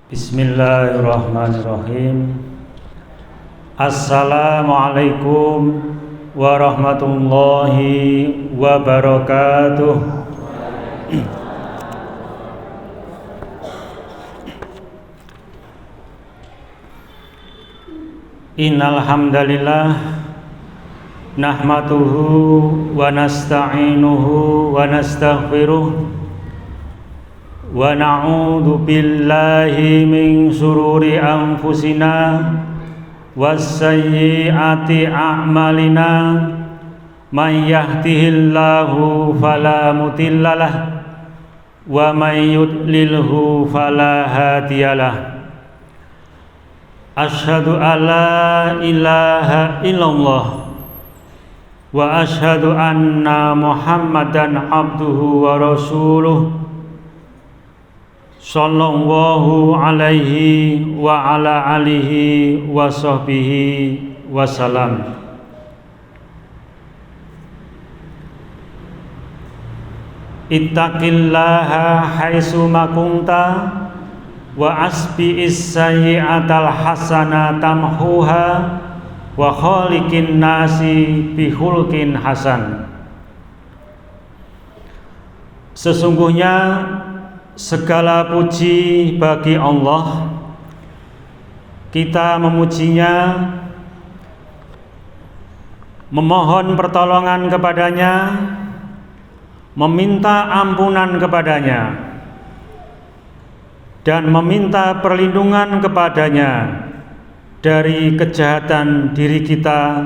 Bismillahirrahmanirrahim. Assalamualaikum warahmatullahi wabarakatuh. Innal hamdalillah nahmaduhu wa nasta'inuhu wa nastaghfiruh wa na'udzu billahi min shururi anfusina wassayyiati a'malina. Man yahdihillahu fala mudhillalah wa man yudlilhu fala hadiyalah. Asyhadu an la ilaha illallah wa asyhadu anna Muhammadan abduhu wa rasuluh sallallahu alaihi wa ala alihi wa sahbihi wasalam. Ittaqillaha haitsu ma kunta wa asbi'is sayyi'atal hasanata tamhuha wa khaliqin nasi bihulqin hasan. Sesungguhnya segala puji bagi Allah. Kita memujinya, memohon pertolongan kepadanya, meminta ampunan kepadanya, dan meminta perlindungan kepadanya dari kejahatan diri kita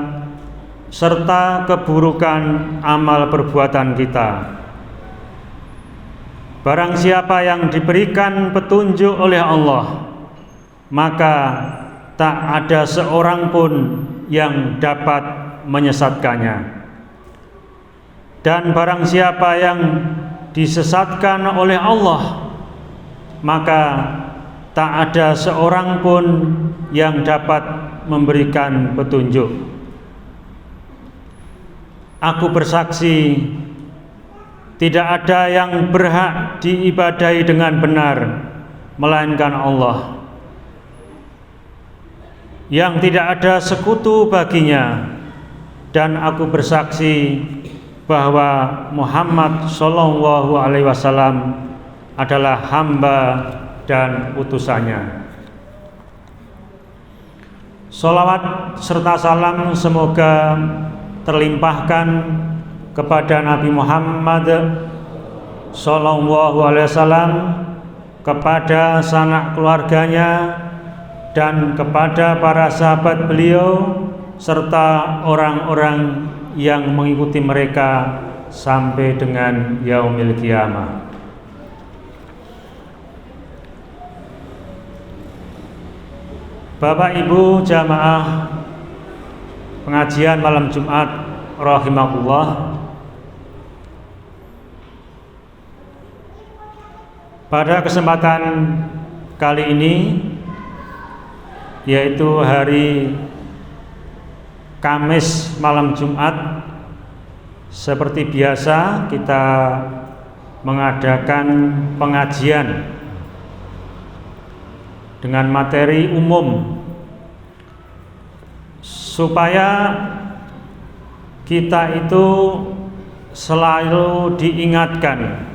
serta keburukan amal perbuatan kita. Barang siapa yang diberikan petunjuk oleh Allah, maka tak ada seorang pun yang dapat menyesatkannya. Dan barang siapa yang disesatkan oleh Allah, maka tak ada seorang pun yang dapat memberikan petunjuk. Aku bersaksi, tidak ada yang berhak diibadahi dengan benar melainkan Allah, yang tidak ada sekutu baginya, dan aku bersaksi bahwa Muhammad sallallahu alaihi wasallam adalah hamba dan utusannya. Sholawat serta salam semoga terlimpahkan kepada Nabi Muhammad sallallahu alaihi wasallam, kepada sanak keluarganya, dan kepada para sahabat beliau serta orang-orang yang mengikuti mereka sampai dengan yaumil qiyamah. Bapak Ibu jamaah pengajian malam Jumat rahimakumullah, pada kesempatan kali ini, yaitu hari Kamis malam Jumat, seperti biasa kita mengadakan pengajian dengan materi umum supaya kita itu selalu diingatkan,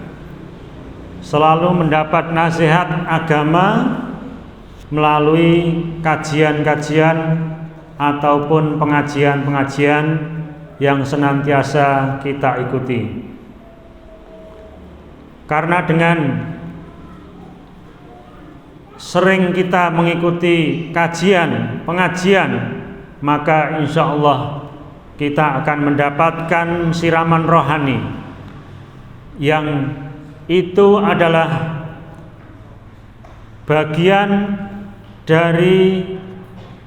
selalu mendapat nasihat agama melalui kajian-kajian ataupun pengajian-pengajian yang senantiasa kita ikuti. Karena dengan sering kita mengikuti kajian, pengajian, maka insya Allah kita akan mendapatkan siraman rohani yang itu adalah bagian dari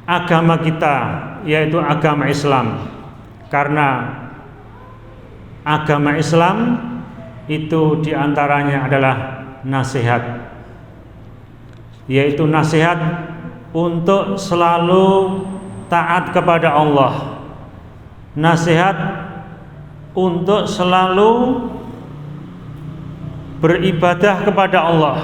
agama kita, yaitu agama Islam. Karena agama Islam itu diantaranya adalah nasihat, yaitu nasihat untuk selalu taat kepada Allah, nasihat untuk selalu beribadah kepada Allah,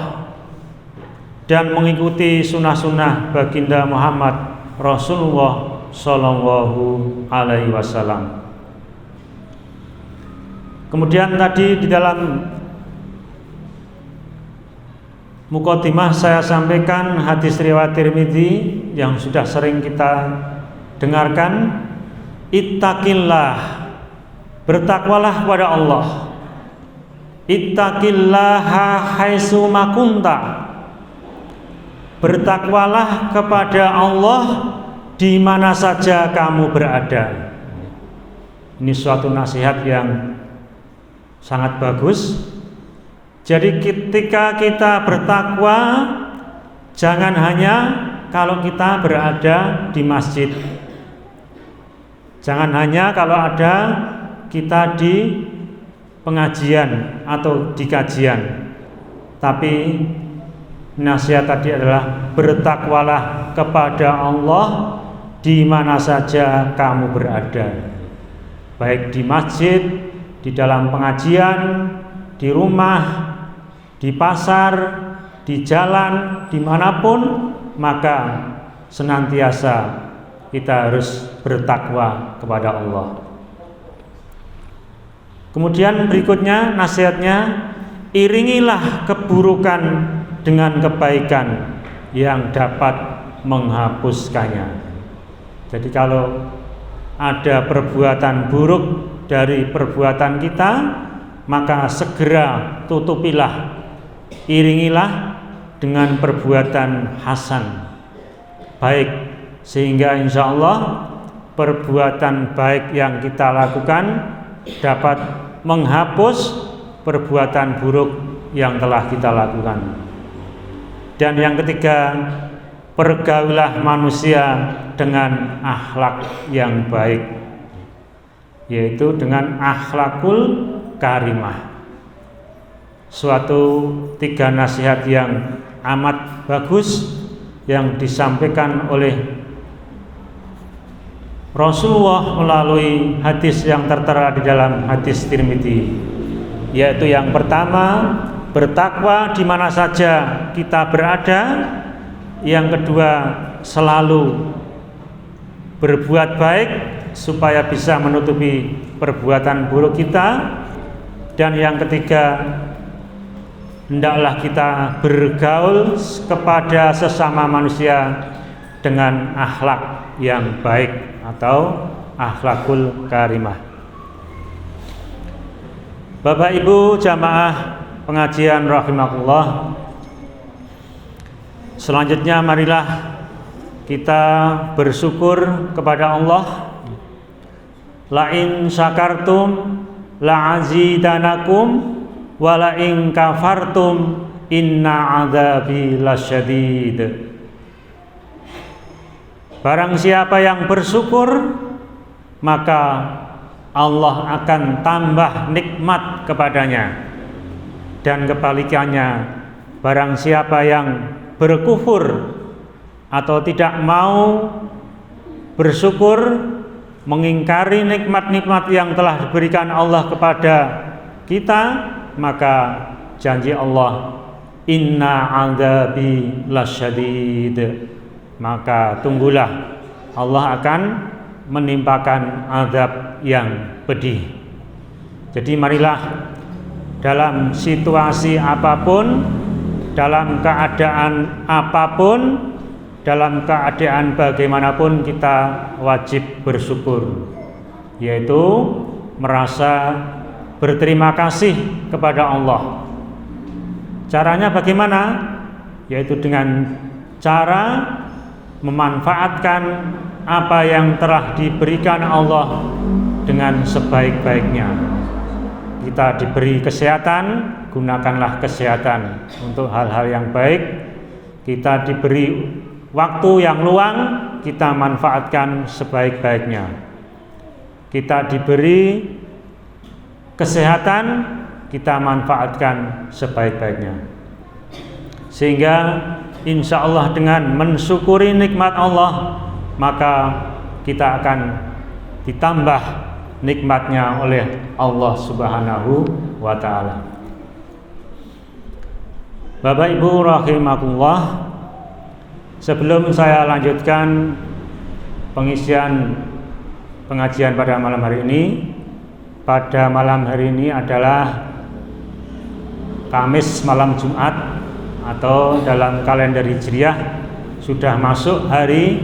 dan mengikuti sunnah-sunnah baginda Muhammad Rasulullah Sallallahu Alaihi Wasallam. Kemudian tadi di dalam mukadimah saya sampaikan hadis riwayat Tirmidzi yang sudah sering kita dengarkan, ittaqillah, bertakwalah kepada Allah. Ittaqillaha haitsu ma kunta, bertakwalah kepada Allah di mana saja kamu berada. Ini suatu nasihat yang sangat bagus. Jadi ketika kita bertakwa, jangan hanya kalau kita berada di masjid, jangan hanya kalau ada kita di pengajian atau di kajian, tapi nasihat tadi adalah bertakwalah kepada Allah di mana saja kamu berada, baik di masjid, di dalam pengajian, di rumah, di pasar, di jalan, dimanapun, maka senantiasa kita harus bertakwa kepada Allah. Kemudian berikutnya nasihatnya, iringilah keburukan dengan kebaikan yang dapat menghapuskannya. Jadi kalau ada perbuatan buruk dari perbuatan kita, maka segera tutupilah, iringilah dengan perbuatan hasan, baik, sehingga insya Allah perbuatan baik yang kita lakukan dapat menghapus perbuatan buruk yang telah kita lakukan. Dan yang ketiga, pergaulilah manusia dengan akhlak yang baik, yaitu dengan akhlakul karimah. Suatu 3 nasihat yang amat bagus yang disampaikan oleh Rasulullah melalui hadis yang tertera di dalam hadis Tirmidzi, yaitu yang pertama, bertakwa di mana saja kita berada. Yang kedua, selalu berbuat baik supaya bisa menutupi perbuatan buruk kita. Dan yang ketiga, hendaklah kita bergaul kepada sesama manusia dengan akhlak yang baik atau akhlakul karimah. Bapak Ibu jamaah pengajian rahimakumullah, selanjutnya marilah kita bersyukur kepada Allah. La in syakartum la azidanakum wa la in kafartum inna adzabi lasyadid. Barang siapa yang bersyukur, maka Allah akan tambah nikmat kepadanya. Dan kebalikannya, barang siapa yang berkufur atau tidak mau bersyukur, mengingkari nikmat-nikmat yang telah diberikan Allah kepada kita, maka janji Allah, inna adzabi lasyadid, maka tunggulah, Allah akan menimpakan azab yang pedih. Jadi marilah dalam situasi apapun, dalam keadaan apapun, dalam keadaan bagaimanapun, kita wajib bersyukur, yaitu merasa berterima kasih kepada Allah. Caranya bagaimana? Yaitu dengan cara memanfaatkan apa yang telah diberikan Allah dengan sebaik-baiknya. Kita diberi kesehatan, gunakanlah kesehatan untuk hal-hal yang baik. Kita diberi waktu yang luang, kita manfaatkan sebaik-baiknya. Kita diberi kesehatan, kita manfaatkan sebaik-baiknya. Sehingga insya Allah dengan mensyukuri nikmat Allah, maka kita akan ditambah nikmatnya oleh Allah Subhanahu wa ta'ala. Bapak Ibu rahimakumullah, Sebelum saya lanjutkan pengisian pengajian pada malam hari ini, pada malam hari ini adalah Kamis malam Jumat, atau dalam kalender Hijriah sudah masuk hari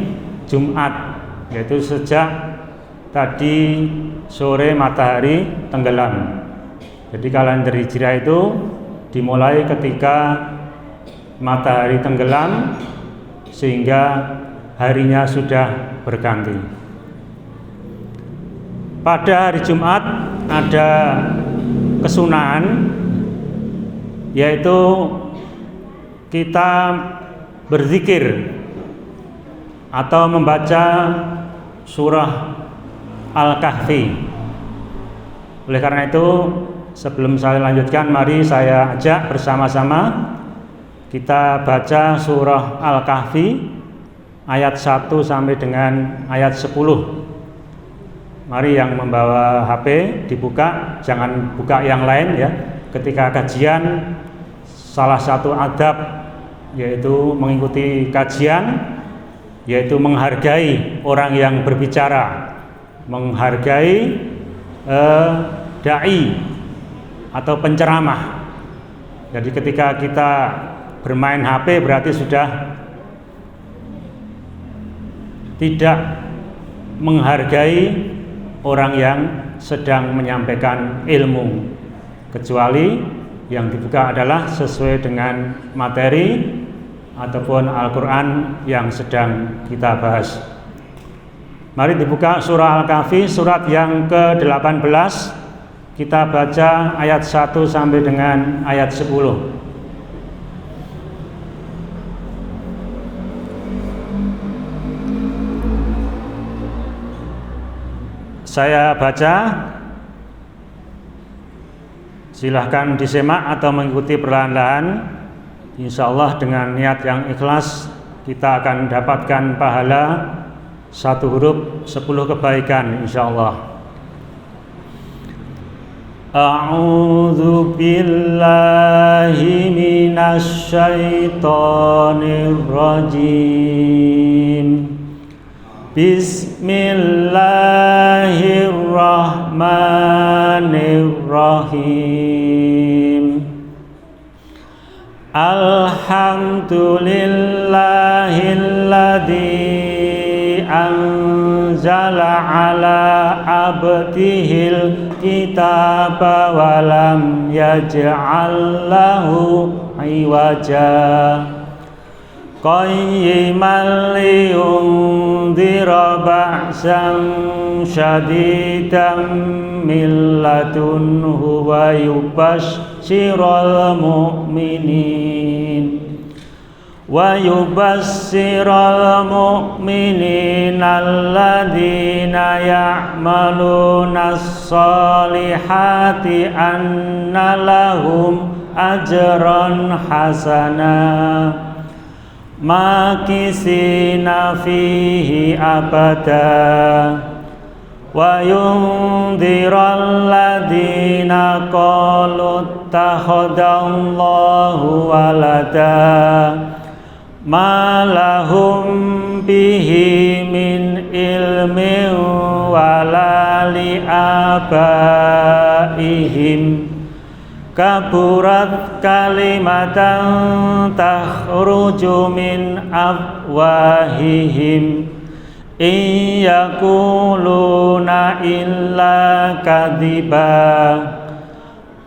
Jumat, yaitu sejak tadi sore matahari tenggelam. Jadi kalender Hijriah itu dimulai ketika matahari tenggelam sehingga harinya sudah berganti. Pada hari Jumat ada kesunahan, yaitu kita berzikir atau membaca surah Al-Kahfi. Oleh karena itu, sebelum saya lanjutkan, mari saya ajak bersama-sama kita baca surah Al-Kahfi ayat 1 sampai dengan ayat 10. Mari yang membawa HP dibuka, jangan buka yang lain ya. Ketika kajian, salah satu adab yaitu mengikuti kajian, yaitu menghargai orang yang berbicara, menghargai dai atau penceramah. Jadi ketika kita bermain HP berarti sudah tidak menghargai orang yang sedang menyampaikan ilmu, kecuali yang dibuka adalah sesuai dengan materi ataupun Al-Quran yang sedang kita bahas. Mari dibuka surah Al-Kahfi, surat yang ke-18. Kita baca ayat 1 sampai dengan ayat 10. Saya baca, silahkan disimak atau mengikuti perlahan-lahan. Insya Allah dengan niat yang ikhlas kita akan dapatkan pahala 1 huruf 10 kebaikan insya Allah. A'udzu billahi minasy syaithanir rajim. Bismillahirrahmanirrahim. Alhamdulillahilladzi anzala ala abdihil kitaba wa lam yaj'al lahu iwaja qayyiman liyundhira ba'san syadidan min ladunhu wa yubashshiral mu'minin alladzina ya'maluna as-solihati anna lahum ajran hasanah makisina fihi abada wa yundhiral ladzina qalu ittakhadallahu walada ma lahum bihi min ilmin wala li abaihim kaburat kalimatan takhruju min afwahihim in yaquluna illa kadhiba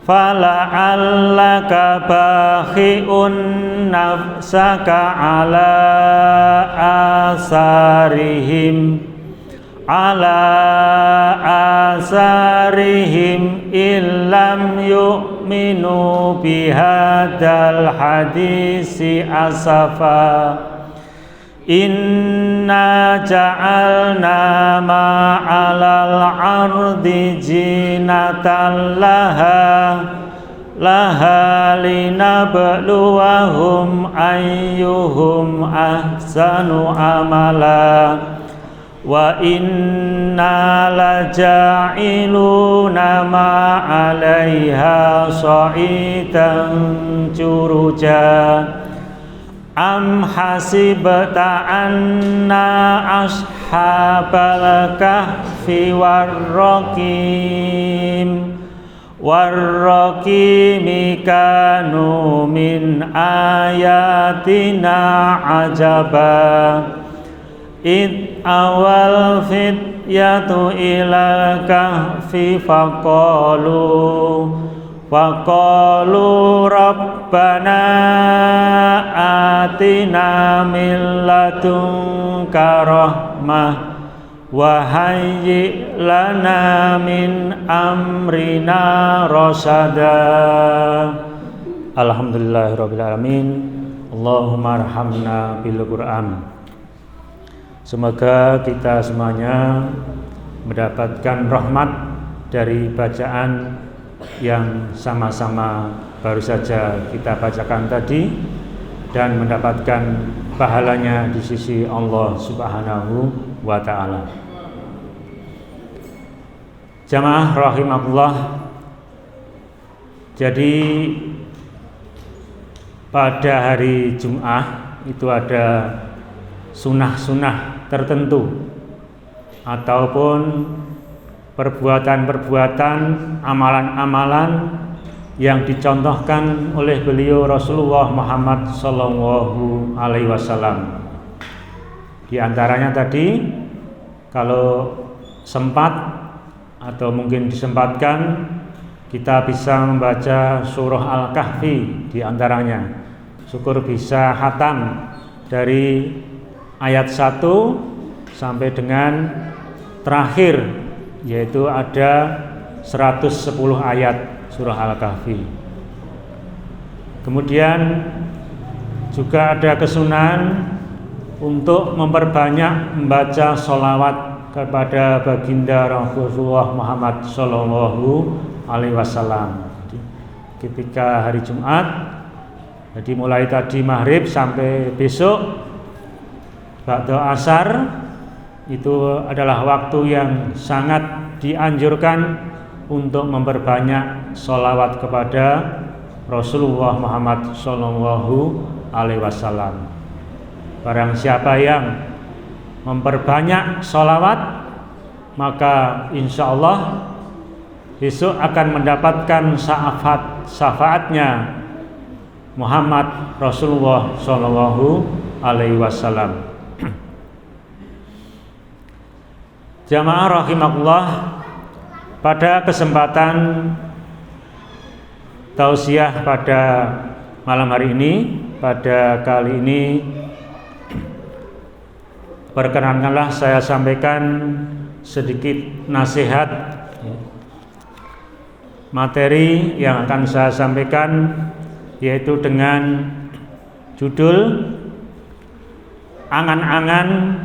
fala'allaka bakhi'un nafsaka ala asarihim illam yu'minu bihadzal hadisi asafa inna ja'alna ma'alal ardi jinatan laha linabluwahum ayyuhum ahsanu amala wa inna laja'iluna ma'alaiha sa'idan juruja Am hasibta anna ashabal kahfi warraqimi kanu min ayatina ajaba id awal fityatu ilal kahfi faqalu rabbana atina min ladunka rahmah wa hayyi lana min amrina rasada. Alhamdulillahirabbil alamin. Allahumma arhamna bil Qur'an. Semoga kita semuanya mendapatkan rahmat dari bacaan yang sama-sama baru saja kita bacakan tadi dan mendapatkan pahalanya di sisi Allah Subhanahu wa ta'ala. Jamaah rahimakumullah, jadi pada hari Jum'ah itu ada sunnah-sunnah tertentu ataupun perbuatan-perbuatan, amalan-amalan yang dicontohkan oleh beliau Rasulullah Muhammad Sallallahu Alaihi Wasallam. Di antaranya tadi, kalau sempat atau mungkin disempatkan, kita bisa membaca surah Al-Kahfi di antaranya. Syukur bisa khatam dari ayat 1 sampai dengan terakhir, yaitu ada 110 ayat surah Al-Kahfi. Kemudian juga ada kesunahan untuk memperbanyak membaca sholawat kepada baginda Rasulullah Muhammad Sallallahu Alaihi Wasallam. Ketika hari Jumat, jadi mulai tadi maghrib sampai besok ba'da asar, itu adalah waktu yang sangat dianjurkan untuk memperbanyak sholawat kepada Rasulullah Muhammad Sallallahu Alaihi Wasallam. Barang siapa yang memperbanyak sholawat, maka insya Allah besok akan mendapatkan syafaatnya Muhammad Rasulullah Sallallahu Alaihi Wasallam. Jamaah rahimakumullah, pada kesempatan tausiah pada malam hari ini, pada kali ini, perkenankanlah saya sampaikan sedikit nasihat. Materi yang akan saya sampaikan yaitu dengan judul angan-angan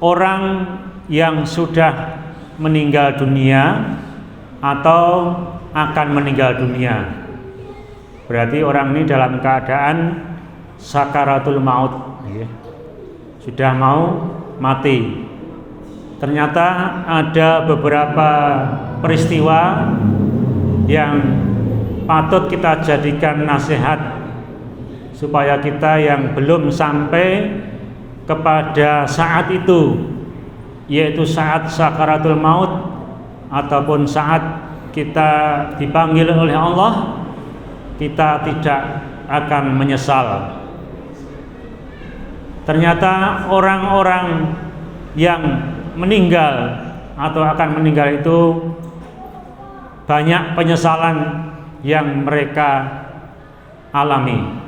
orang yang sudah meninggal dunia atau akan meninggal dunia. Berarti orang ini dalam keadaan sakaratul maut, sudah mau mati. Ternyata ada beberapa peristiwa yang patut kita jadikan nasihat supaya kita yang belum sampai kepada saat itu, yaitu saat sakaratul maut ataupun saat kita dipanggil oleh Allah, kita tidak akan menyesal. Ternyata orang-orang yang meninggal atau akan meninggal itu banyak penyesalan yang mereka alami.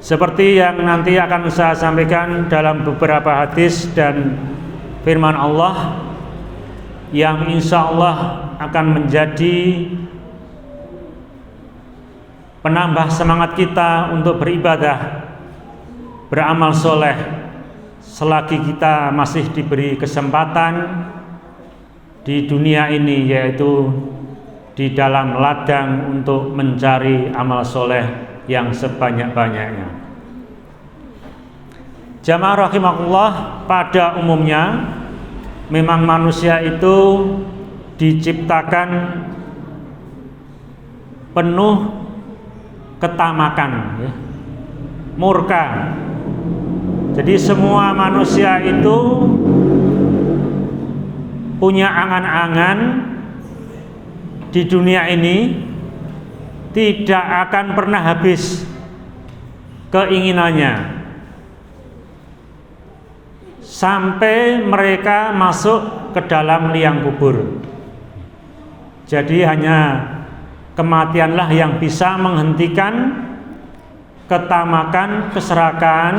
Seperti yang nanti akan saya sampaikan dalam beberapa hadis dan firman Allah yang insya Allah akan menjadi penambah semangat kita untuk beribadah, beramal soleh selagi kita masih diberi kesempatan di dunia ini, yaitu di dalam ladang untuk mencari amal soleh yang sebanyak-banyaknya. Jamaah rahimakumullah, pada umumnya memang manusia itu diciptakan penuh ketamakan, ya. Murka. Jadi semua manusia itu punya angan-angan di dunia ini, tidak akan pernah habis keinginannya sampai mereka masuk ke dalam liang kubur. Jadi hanya kematianlah yang bisa menghentikan ketamakan, keserakahan,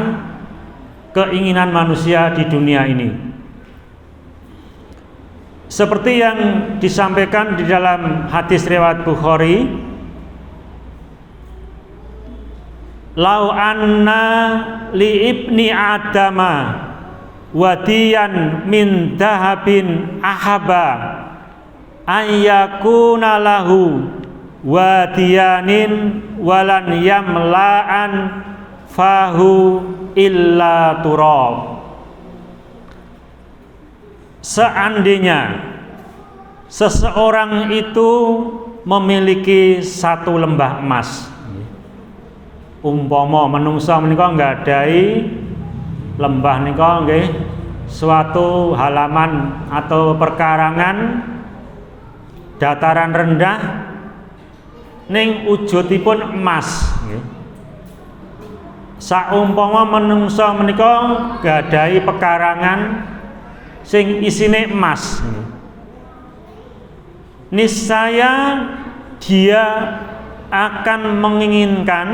keinginan manusia di dunia ini. Seperti yang disampaikan di dalam hadis riwayat Bukhari, lau anna li ibni adama wadiyan min dahabin ahaba ayyakuna lahu wadiyanin walan yamla'an fahu illa turab. Seandainya seseorang itu memiliki satu lembah emas, umpama menungsa menika nggadhahi lembah nika nggih suatu halaman atau perkarangan dataran rendah ning wujudipun emas, nggih. Saumpama menungsa menika nggadhahi pekarangan sing isine emas, niscaya dia akan menginginkan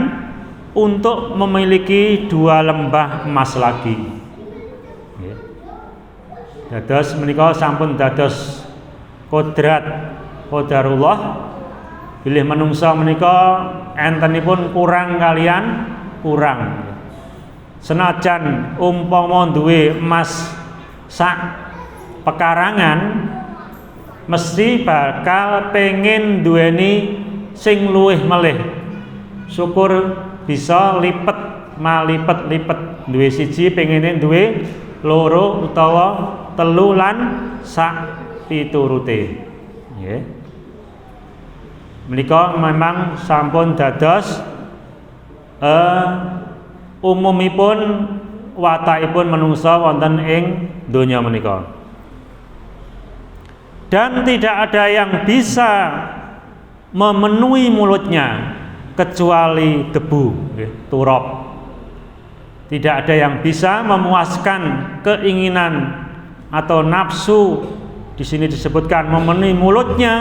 untuk memiliki dua lembah emas lagi. Dados menika sampun dados qadarullah, bilih menungsa menika entenipun kurang kalian kurang. Senajan umpama duwe emas sak pekarangan, mesti bakal pengen duweni sing luwih melih. Syukur bisa lipet malipet-lipet, duwe siji pengene duwe loro utawa telu lan sak piturute. Nggih. Menika memang sampun dados umumipun watakipun menungsa wonten ing donya menika. Dan tidak ada yang bisa memenuhi mulutnya kecuali debu, turab. Tidak ada yang bisa memuaskan keinginan atau nafsu, di sini disebutkan memenuhi mulutnya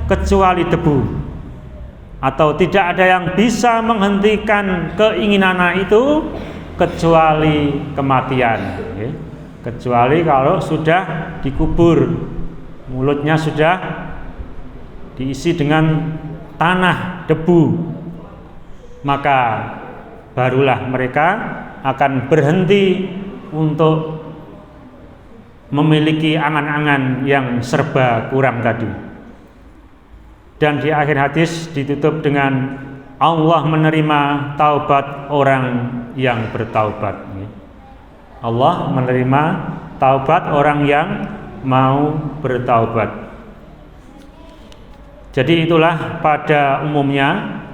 kecuali debu. Atau tidak ada yang bisa menghentikan keinginan itu kecuali kematian, kecuali kalau sudah dikubur, mulutnya sudah diisi dengan tanah, debu, maka barulah mereka akan berhenti untuk memiliki angan-angan yang serba kurang tadi. Dan di akhir hadis ditutup dengan Allah menerima taubat orang yang bertaubat. Allah menerima taubat orang yang mau bertaubat. Jadi itulah pada umumnya,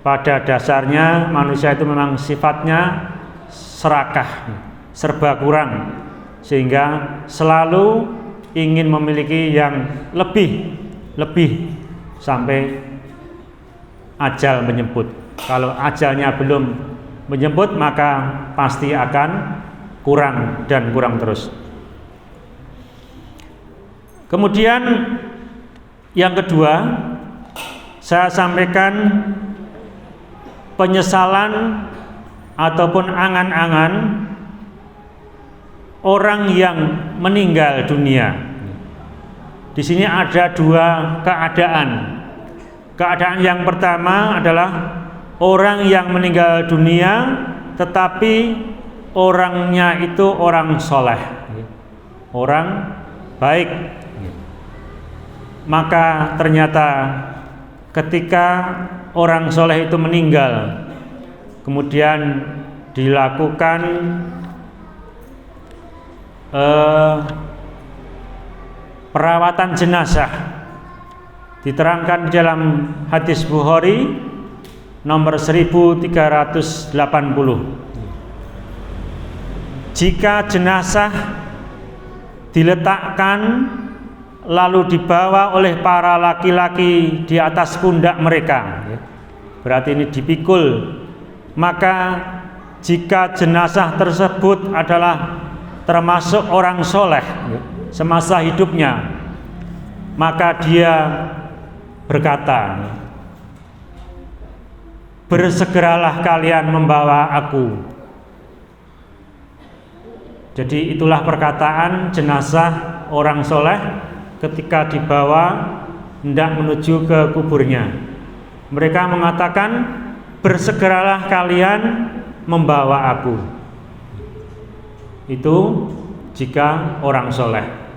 pada dasarnya manusia itu memang sifatnya serakah, serba kurang, sehingga selalu ingin memiliki yang lebih sampai ajal menjemput. Kalau ajalnya belum menjemput, maka pasti akan kurang dan kurang terus. Kemudian yang kedua, saya sampaikan penyesalan ataupun angan-angan orang yang meninggal dunia. Di sini ada dua keadaan. Keadaan yang pertama adalah orang yang meninggal dunia tetapi orangnya itu orang soleh, orang baik. Maka ternyata ketika orang soleh itu meninggal, kemudian dilakukan perawatan jenazah, diterangkan di dalam hadis Bukhari, nomor 1380. Jika jenazah diletakkan lalu dibawa oleh para laki-laki di atas pundak mereka, berarti ini dipikul, maka jika jenazah tersebut adalah termasuk orang soleh semasa hidupnya, maka dia berkata, bersegeralah kalian membawa aku. Jadi itulah perkataan jenazah orang soleh ketika dibawa hendak menuju ke kuburnya. Mereka mengatakan, bersegeralah kalian membawa aku. Itu jika orang soleh.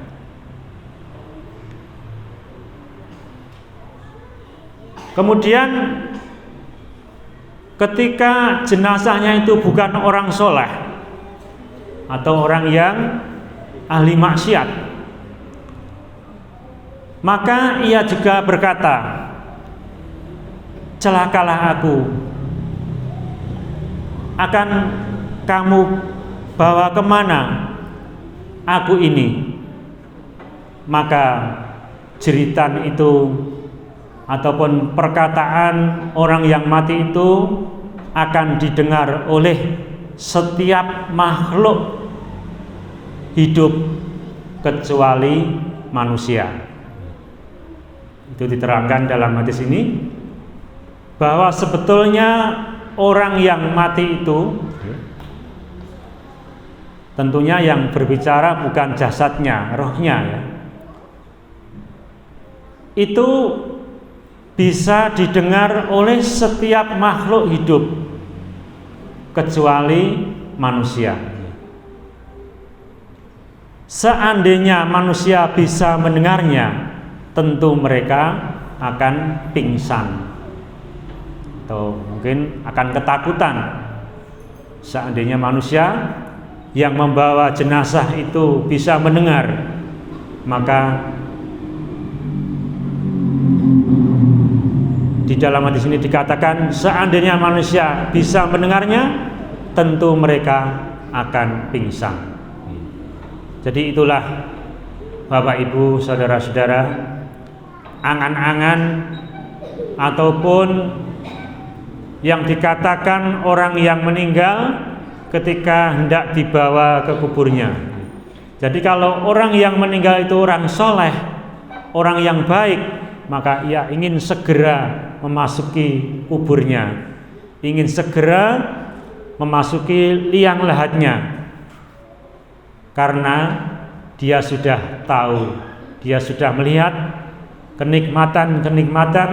Kemudian ketika jenazahnya itu bukan orang soleh atau orang yang ahli maksiat, maka ia juga berkata, celakalah aku, akan kamu bawa kemana aku ini? Maka jeritan itu ataupun perkataan orang yang mati itu akan didengar oleh setiap makhluk hidup kecuali manusia. Itu diterangkan dalam hadis ini bahwa sebetulnya orang yang mati itu tentunya yang berbicara bukan jasadnya, rohnya ya. Itu bisa didengar oleh setiap makhluk hidup kecuali manusia. Seandainya manusia bisa mendengarnya, tentu mereka akan pingsan atau mungkin akan ketakutan. Seandainya manusia yang membawa jenazah itu bisa mendengar, maka di dalam hadis ini dikatakan seandainya manusia bisa mendengarnya, tentu mereka akan pingsan. Jadi itulah Bapak Ibu saudara-saudara, angan-angan ataupun yang dikatakan orang yang meninggal ketika hendak dibawa ke kuburnya. Jadi kalau orang yang meninggal itu orang soleh, orang yang baik, maka ia ingin segera memasuki kuburnya, ingin segera memasuki liang lahatnya, karena dia sudah tahu, dia sudah melihat kenikmatan-kenikmatan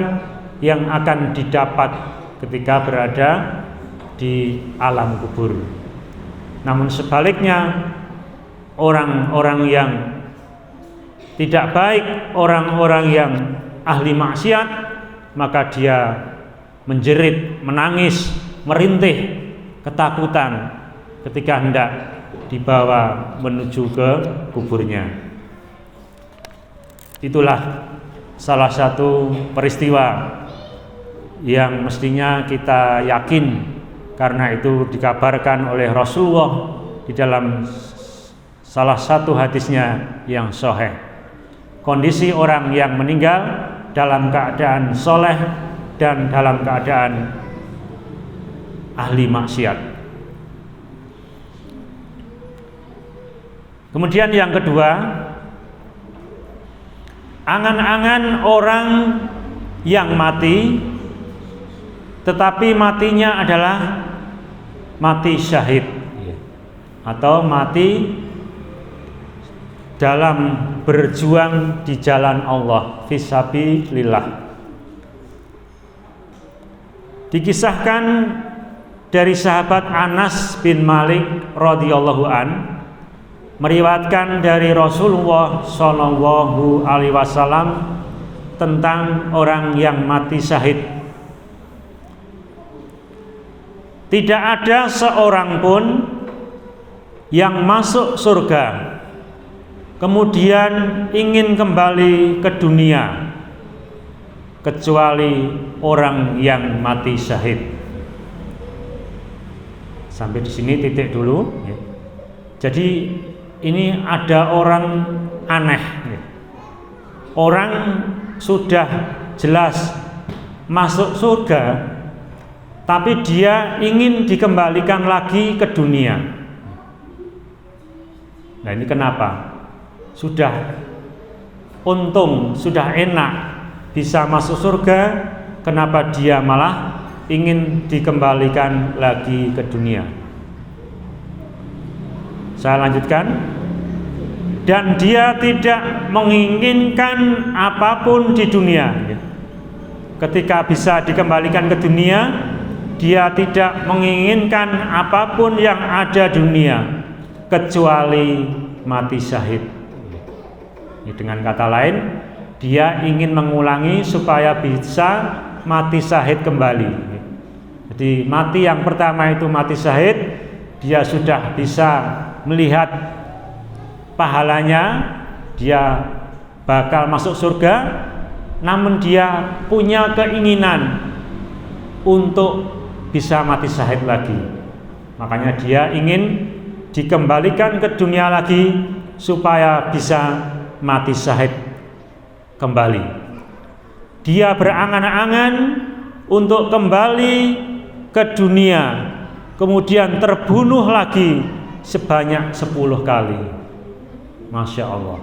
yang akan didapat ketika berada di alam kubur. Namun sebaliknya, orang-orang yang tidak baik, orang-orang yang ahli maksiat, maka dia menjerit, menangis, merintih, ketakutan ketika hendak dibawa menuju ke kuburnya. Itulah salah satu peristiwa yang mestinya kita yakin, karena itu dikabarkan oleh Rasulullah di dalam salah satu hadisnya yang sahih. Kondisi orang yang meninggal dalam keadaan soleh dan dalam keadaan ahli maksiat. Kemudian yang kedua, angan-angan orang yang mati tetapi matinya adalah mati syahid atau mati dalam berjuang di jalan Allah, fisabilillah. Dikisahkan dari sahabat Anas bin Malik radhiyallahu an, meriwayatkan dari Rasulullah Shallallahu alaihi wasallam tentang orang yang mati syahid. Tidak ada seorang pun yang masuk surga kemudian ingin kembali ke dunia kecuali orang yang mati syahid. Sampai di sini titik dulu ya. Jadi ini ada orang aneh ya. Orang sudah jelas masuk surga, tapi dia ingin dikembalikan lagi ke dunia. Nah ini kenapa? Sudah untung, sudah enak bisa masuk surga, kenapa dia malah ingin dikembalikan lagi ke dunia? Saya lanjutkan. Dan dia tidak menginginkan apapun di dunia. Ketika bisa dikembalikan ke dunia, dia tidak menginginkan apapun yang ada di dunia kecuali mati syahid. Dengan kata lain, dia ingin mengulangi supaya bisa mati syahid kembali. Jadi mati yang pertama itu mati syahid, dia sudah bisa melihat pahalanya, dia bakal masuk surga, namun dia punya keinginan untuk bisa mati syahid lagi. Makanya dia ingin dikembalikan ke dunia lagi supaya bisa mati syahid kembali. Dia berangan-angan untuk kembali ke dunia, kemudian terbunuh lagi sebanyak 10 kali. Masya Allah.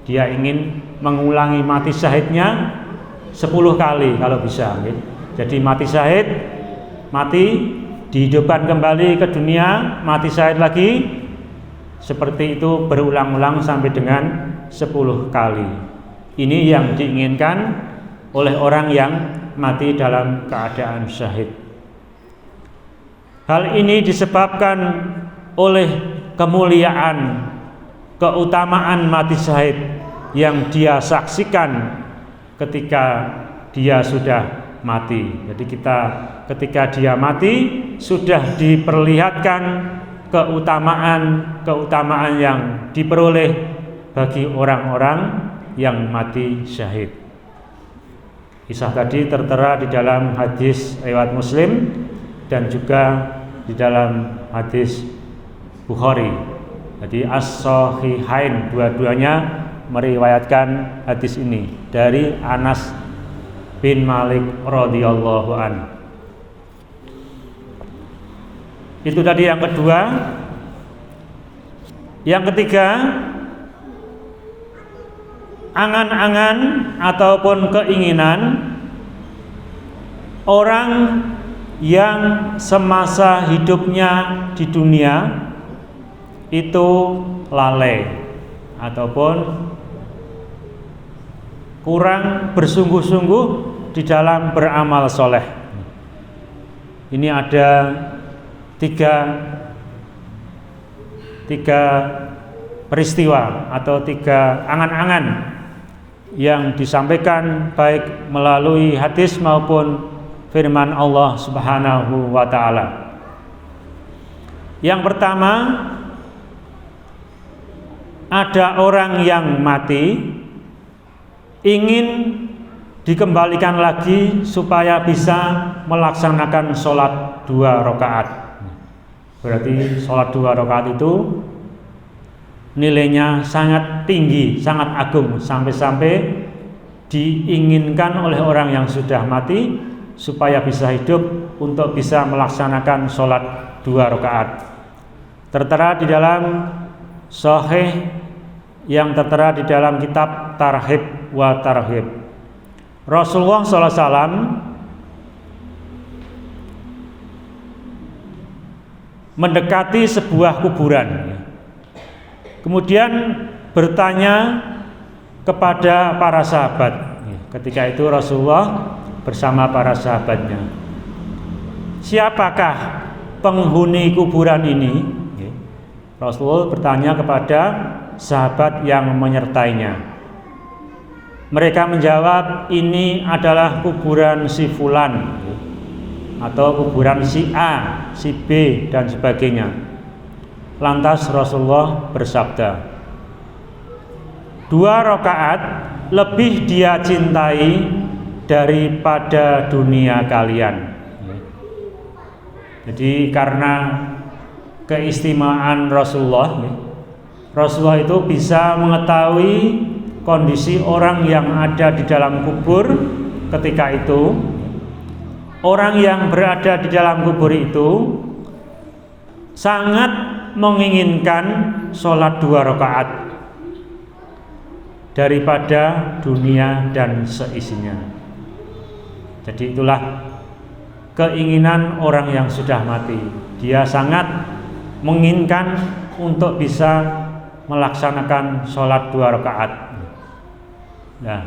Dia ingin mengulangi mati syahidnya 10 kali kalau bisa. Jadi mati syahid, mati, dihidupkan kembali ke dunia, mati syahid lagi. Seperti itu berulang-ulang sampai dengan 10 kali. Ini yang diinginkan oleh orang yang mati dalam keadaan syahid. Hal ini disebabkan oleh kemuliaan, keutamaan mati syahid yang dia saksikan ketika dia sudah mati. Jadi ketika dia mati sudah diperlihatkan keutamaan yang diperoleh bagi orang-orang yang mati syahid. Kisah tadi tertera di dalam hadis riwayat Muslim dan juga di dalam hadis Bukhari. Jadi as-sahihain, dua-duanya meriwayatkan hadis ini dari Anas bin Malik radhiyallahu an. Itu tadi yang kedua. Yang ketiga, angan-angan ataupun keinginan orang yang semasa hidupnya di dunia itu lalai ataupun kurang bersungguh-sungguh di dalam beramal soleh. Ini ada tiga peristiwa atau 3 angan-angan yang disampaikan baik melalui hadis maupun firman Allah Subhanahu wa taala. Yang pertama, ada orang yang mati ingin dikembalikan lagi supaya bisa melaksanakan sholat 2 rakaat. Berarti sholat 2 rakaat itu nilainya sangat tinggi, sangat agung, sampai-sampai diinginkan oleh orang yang sudah mati supaya bisa hidup untuk bisa melaksanakan sholat 2 rakaat. Tertera di dalam Sahih yang tertera di dalam kitab Tarhib wa Tarhib. Rasulullah SAW mendekati sebuah kuburan, kemudian bertanya kepada para sahabat. Ketika itu Rasulullah bersama para sahabatnya, siapakah penghuni kuburan ini? Rasul bertanya kepada sahabat yang menyertainya. Mereka menjawab, ini adalah kuburan si fulan atau kuburan si A, si B dan sebagainya. Lantas Rasulullah bersabda, 2 rakaat lebih dia cintai daripada dunia kalian. Jadi karena keistimewaan Rasulullah itu bisa mengetahui kondisi orang yang ada di dalam kubur ketika itu. Orang yang berada di dalam kubur itu sangat menginginkan sholat 2 rakaat daripada dunia dan seisinya. Jadi itulah keinginan orang yang sudah mati. Dia sangat menginginkan untuk bisa melaksanakan sholat 2 rakaat. Nah,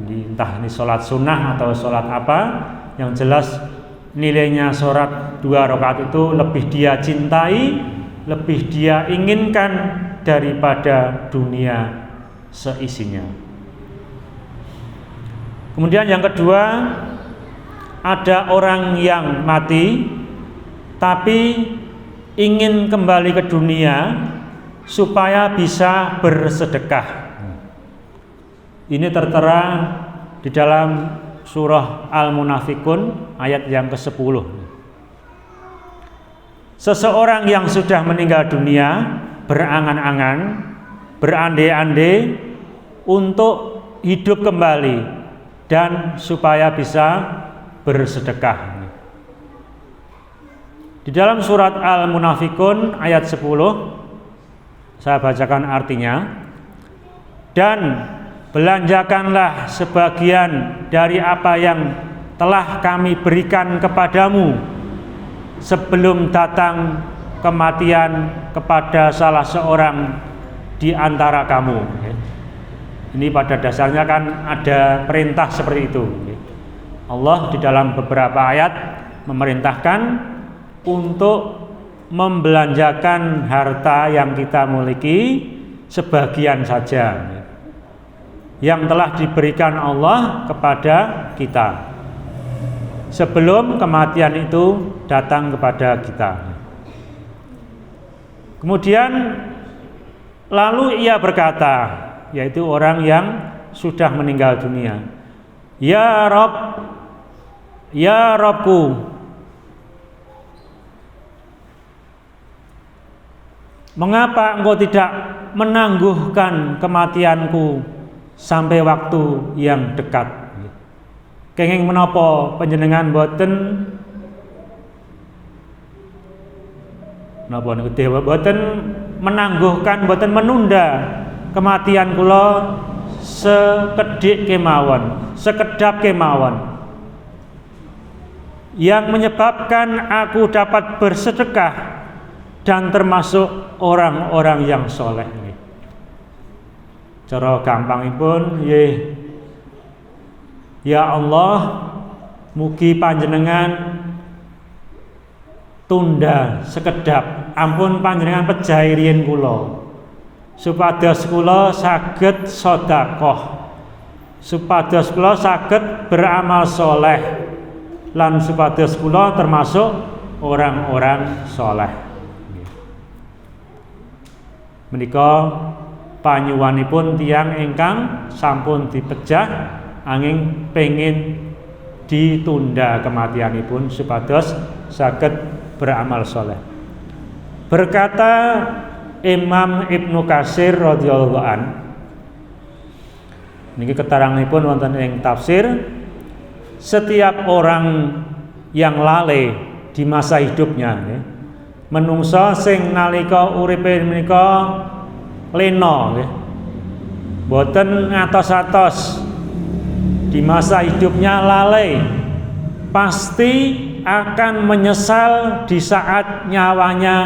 entah ini sholat sunnah atau sholat apa, yang jelas nilainya sholat 2 rakaat itu lebih dia cintai, lebih dia inginkan daripada dunia seisinya. Kemudian yang kedua, ada orang yang mati tapi ingin kembali ke dunia supaya bisa bersedekah. Ini tertera di dalam surah Al-Munafikun ayat yang ke-10. Seseorang yang sudah meninggal dunia berangan-angan, berandai-andai untuk hidup kembali dan supaya bisa bersedekah. Di dalam surat Al-Munafikun ayat 10, saya bacakan artinya. Dan belanjakanlah sebagian dari apa yang telah kami berikan kepadamu sebelum datang kematian kepada salah seorang di antara kamu. Ini pada dasarnya kan ada perintah seperti itu. Allah di dalam beberapa ayat memerintahkan untuk membelanjakan harta yang kita miliki sebagian saja yang telah diberikan Allah kepada kita sebelum kematian itu datang kepada kita. Kemudian lalu ia berkata, yaitu orang yang sudah meninggal dunia, Ya Rabb, ya Rabbku, mengapa engkau tidak menangguhkan kematianku sampai waktu yang dekat? Kenging menapa panjenengan boten napa niku dewa boten menangguhkan, boten menunda kematian kula sekedhik kemawon, sekedap kemawon, yang menyebabkan aku dapat bersedekah dan termasuk orang-orang yang soleh. Cara gampangipun, ya Allah, mugi panjenengan tunda sekedap, ampun panjenengan pejahi riyin kula, supados kula saged sedekah, supados kula saged beramal soleh, lan supados kula termasuk orang-orang soleh. Menika panyuwanipun tiyang ingkang sampun dipejah angin pengin ditunda kematianipun supados saged beramal soleh. Berkata Imam Ibnu Katsir radhiyallahu an, niki keteranganipun wonten ing tafsir, setiap orang yang lalai di masa hidupnya, menungso sing nalika uripe menika lena, boten ngatos-atos, di masa hidupnya lalai, pasti akan menyesal di saat nyawanya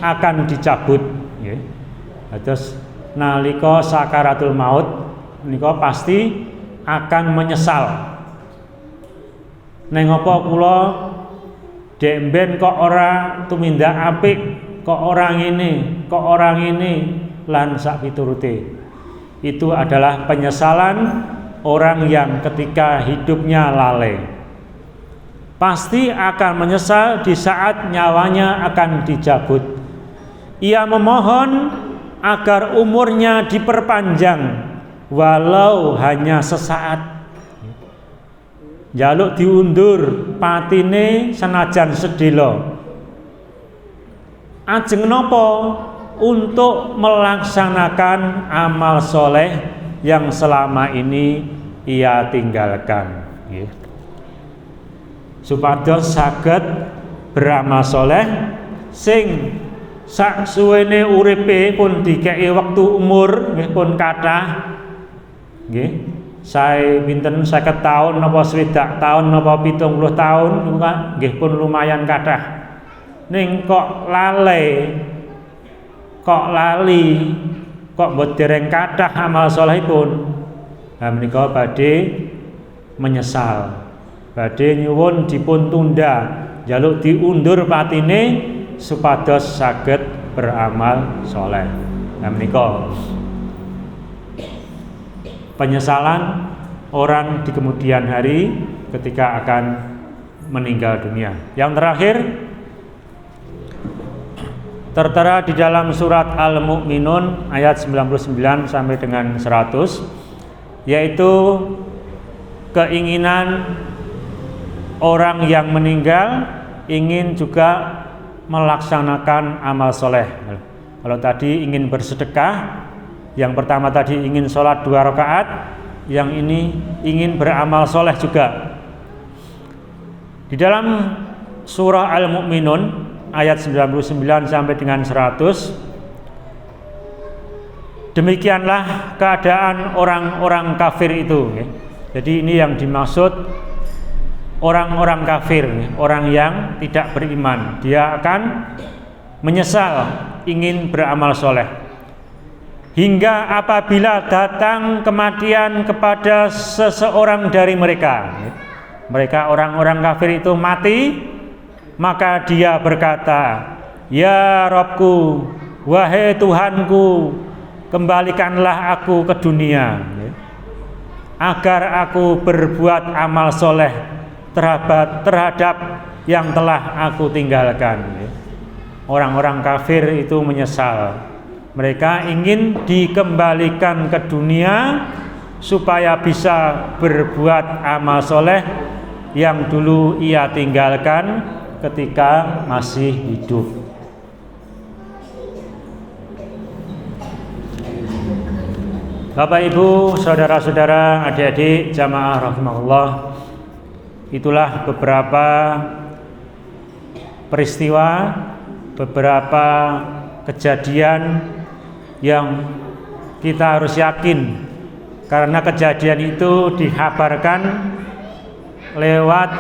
akan dicabut. Terus nalika sakaratul maut menika pasti akan menyesal. Neng apa kula demben kok ora tumindak apik, kok orang ini lan sak piturute. Itu adalah penyesalan orang yang ketika hidupnya lalai. Pasti akan menyesal di saat nyawanya akan dicabut. Ia memohon agar umurnya diperpanjang walau hanya sesaat. njaluk diundur patine senajan sedhela. Ajeng napa? Untuk melaksanakan amal soleh yang selama ini ia tinggalkan, supados saged beramal soleh sing sak suwene uripe pun dikei wektu umur nggih pun kathah nggih sae pinten 50 taun napa 60 taun napa 70 taun nggih pun lumayan kathah ning kok lali kok dereng kathah amal salehipun. Nah menika badhe menyesal, badhe nyuwun dipun tunda, njaluk diundur patine supados saged beramal saleh. Nah menika penyesalan orang di kemudian hari ketika akan meninggal dunia. Yang terakhir tertera di dalam surat Al-Mu'minun ayat 99 sampai dengan 100, yaitu keinginan orang yang meninggal ingin juga melaksanakan amal soleh. Kalau tadi ingin bersedekah, yang pertama tadi ingin sholat 2 rakaat, yang ini ingin beramal soleh juga. Di dalam surah Al-Mu'minun ayat 99 sampai dengan 100, demikianlah keadaan orang-orang kafir itu. Jadi ini yang dimaksud orang-orang kafir, orang yang tidak beriman. Dia akan menyesal ingin beramal soleh, hingga apabila datang kematian kepada seseorang dari mereka. Mereka orang-orang kafir itu mati, maka dia berkata, "Ya Rabbku, wahai Tuhanku, kembalikanlah aku ke dunia agar aku berbuat amal soleh terhadap yang telah aku tinggalkan." Orang-orang kafir itu menyesal. Mereka ingin dikembalikan ke dunia supaya bisa berbuat amal soleh yang dulu ia tinggalkan ketika masih hidup. Bapak Ibu, saudara-saudara, adik-adik jamaah rahimahullah, itulah beberapa peristiwa, beberapa kejadian yang kita harus yakin, karena kejadian itu dikabarkan lewat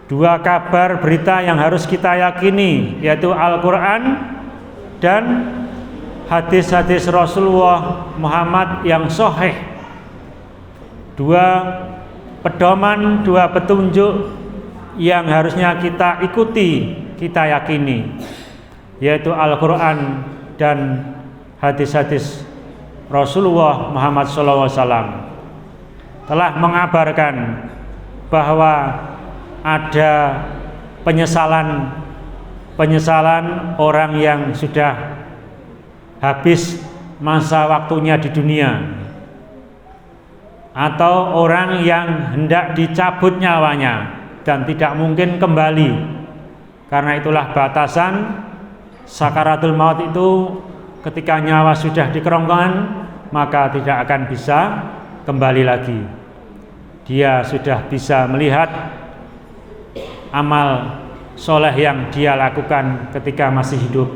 dua kabar berita yang harus kita yakini, yaitu Al-Quran dan hadis-hadis Rasulullah Muhammad yang sahih. Dua pedoman, dua petunjuk yang harusnya kita ikuti, kita yakini, yaitu Al-Quran dan hadis-hadis Rasulullah Muhammad SAW telah mengabarkan bahwa ada penyesalan orang yang sudah habis masa waktunya di dunia, atau orang yang hendak dicabut nyawanya dan tidak mungkin kembali. Karena itulah batasan sakaratul maut itu, ketika nyawa sudah di kerongkongan maka tidak akan bisa kembali lagi. Dia sudah bisa melihat amal soleh yang dia lakukan ketika masih hidup.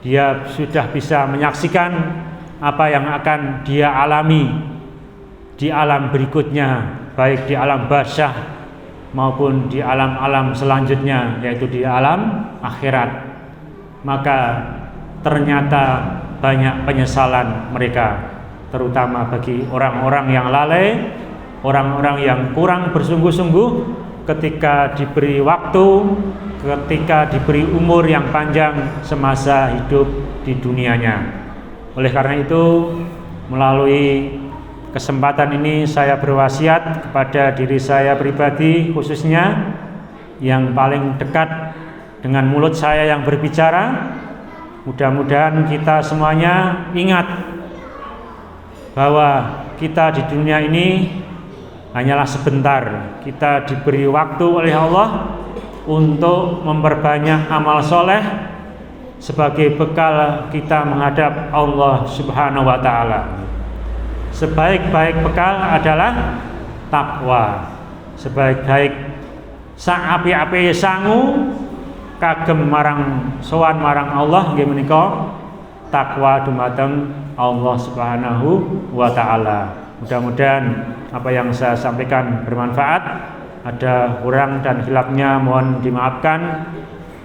Dia sudah bisa menyaksikan apa yang akan dia alami di alam berikutnya, baik di alam barzakh maupun di alam-alam selanjutnya, yaitu di alam akhirat. Maka ternyata banyak penyesalan mereka, terutama bagi orang-orang yang lalai, orang-orang yang kurang bersungguh-sungguh ketika diberi waktu, ketika diberi umur yang panjang semasa hidup di dunianya. Oleh karena itu, melalui kesempatan ini saya berwasiat kepada diri saya pribadi, khususnya yang paling dekat dengan mulut saya yang berbicara. Mudah-mudahan kita semuanya ingat bahwa kita di dunia ini hanyalah sebentar. Kita diberi waktu oleh Allah untuk memperbanyak amal soleh sebagai bekal kita menghadap Allah Subhanahu wa ta'ala. Sebaik-baik bekal adalah takwa. Sebaik-baik api-api sangu kagem marang sowan marang Allah nggih menika takwa dumateng Allah Subhanahu wa ta'ala. Mudah-mudahan apa yang saya sampaikan bermanfaat. Ada kurang dan khilafnya mohon dimaafkan.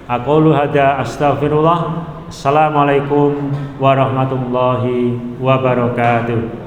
Aqulu hadza astaghfirullah. Assalamualaikum warahmatullahi wabarakatuh.